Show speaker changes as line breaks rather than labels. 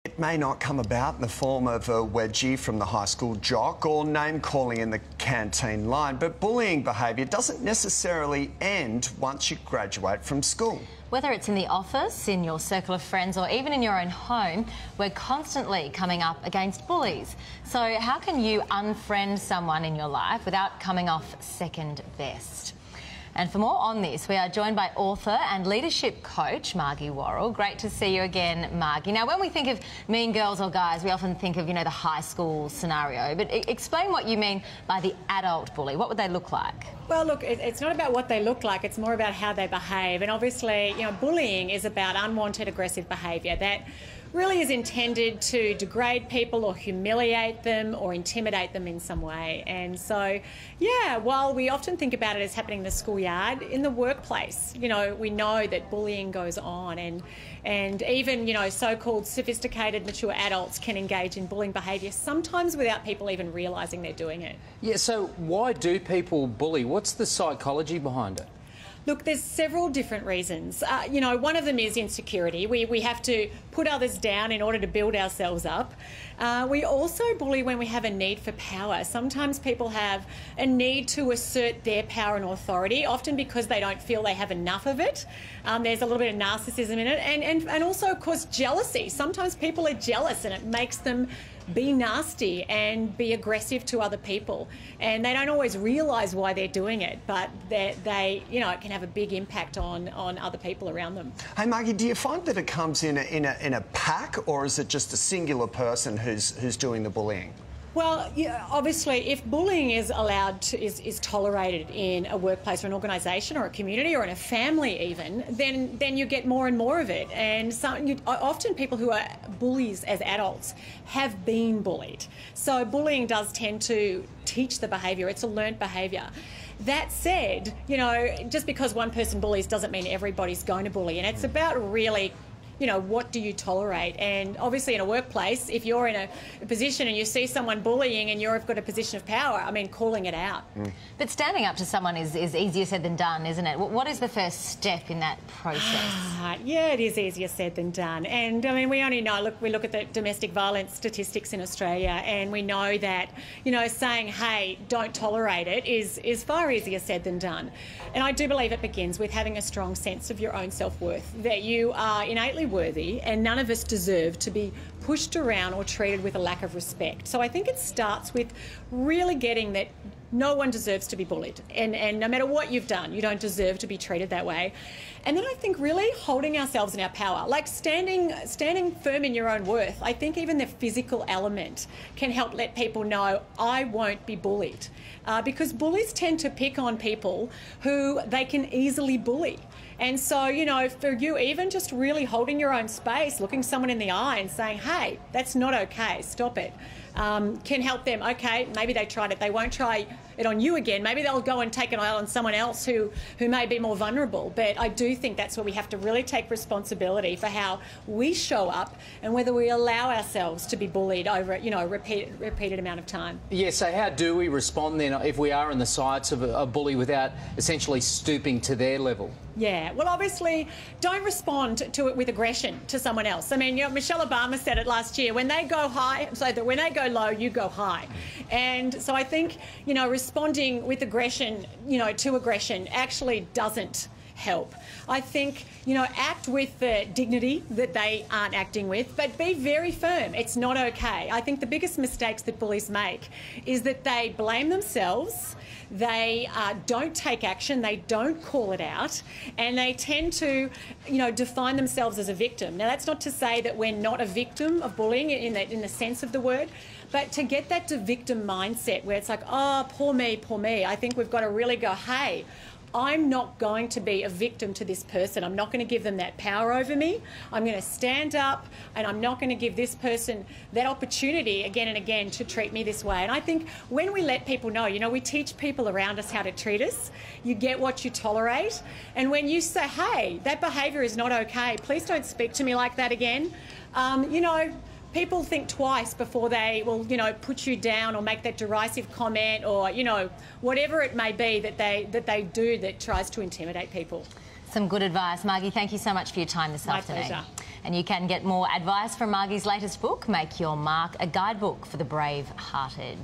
It may not come about in the form of a wedgie from the high school jock or name-calling in the canteen line, but bullying behaviour doesn't necessarily end once you graduate from school.
Whether it's in the office, in your circle of friends or even in your own home, we're constantly coming up against bullies. So how can you unfriend someone in your life without coming off second best? And for more on this, we are joined by author and leadership coach, Margie Warrell. Great to see you again, Margie. Now, when we think of mean girls or guys, we often think of, the high school scenario. But explain what you mean by the adult bully. What would they look like?
Well, look, it's not about what they look like. It's more about how they behave. And obviously, bullying is about unwanted aggressive behaviour that really is intended to degrade people or humiliate them or intimidate them in some way. And so, yeah, while we often think about it as happening in the schoolyard, in the workplace, we know that bullying goes on, and even, so-called sophisticated, mature adults can engage in bullying behaviour, sometimes without people even realising they're doing it.
Yeah, so why do people bully? What's the psychology behind it?
Look, there's several different reasons. One of them is insecurity. We have to put others down in order to build ourselves up. We also bully when we have a need for power. Sometimes people have a need to assert their power and authority, often because they don't feel they have enough of it. There's a little bit of narcissism in it, and also, of course, jealousy. Sometimes people are jealous and it makes them be nasty and be aggressive to other people, and they don't always realise why they're doing it, but it can have a big impact on other people around them.
Hey, Margie, do you find that it comes in a pack, or is it just a singular person who's doing the bullying?
Well, yeah, obviously, if bullying is is tolerated in a workplace or an organisation or a community or in a family even, then you get more and more of it. And often people who are bullies as adults have been bullied. So bullying does tend to teach the behaviour. It's a learnt behaviour. That said, just because one person bullies doesn't mean everybody's going to bully. And it's about really, what do you tolerate? And obviously in a workplace, if you're in a position and you see someone bullying and you've got a position of power, calling it out.
But standing up to someone is easier said than done, isn't it? What is the first step in that process?
Yeah, it is easier said than done. And we only know, we look at the domestic violence statistics in Australia, and we know that, saying, hey, don't tolerate it is far easier said than done. And I do believe it begins with having a strong sense of your own self-worth, that you are innately worthy and none of us deserve to be pushed around or treated with a lack of respect. So I think it starts with really getting that no one deserves to be bullied, and no matter what you've done, you don't deserve to be treated that way. And then I think really holding ourselves in our power, like standing firm in your own worth. I think even the physical element can help let people know, I won't be bullied. Because bullies tend to pick on people who they can easily bully. And so, for you, even just really holding your own space, looking someone in the eye and saying, hey, that's not okay, stop it, can help them. Okay, maybe they tried it, they won't try it on you again. Maybe they'll go and take it on someone else who may be more vulnerable. But I do think that's where we have to really take responsibility for how we show up and whether we allow ourselves to be bullied over, a repeated amount of time.
Yeah, so how do we respond then if we are in the sights of a bully without essentially stooping to their level?
Yeah, well, obviously, don't respond to it with aggression to someone else. Michelle Obama said it last year, when they go high, so that when they go low, you go high. And so I think, responding with aggression, to aggression actually doesn't help. I think, act with the dignity that they aren't acting with, but be very firm. It's not okay. I think the biggest mistakes that bullies make is that they blame themselves, they don't take action, they don't call it out, and they tend to, define themselves as a victim. Now, that's not to say that we're not a victim of bullying in the sense of the word, but to get that to victim mindset where it's like, oh, poor me, I think we've got to really go, hey, I'm not going to be a victim to this person. I'm not going to give them that power over me. I'm going to stand up, and I'm not going to give this person that opportunity again and again to treat me this way. And I think when we let people know, we teach people around us how to treat us. You get what you tolerate. And when you say, hey, that behaviour is not okay, please don't speak to me like that again, people think twice before they will, put you down or make that derisive comment or, whatever it may be that they do that tries to intimidate people.
Some good advice. Margie, thank you so much for your time this afternoon.
My pleasure.
And you can get more advice from Margie's latest book, Make Your Mark, a guidebook for the brave-hearted.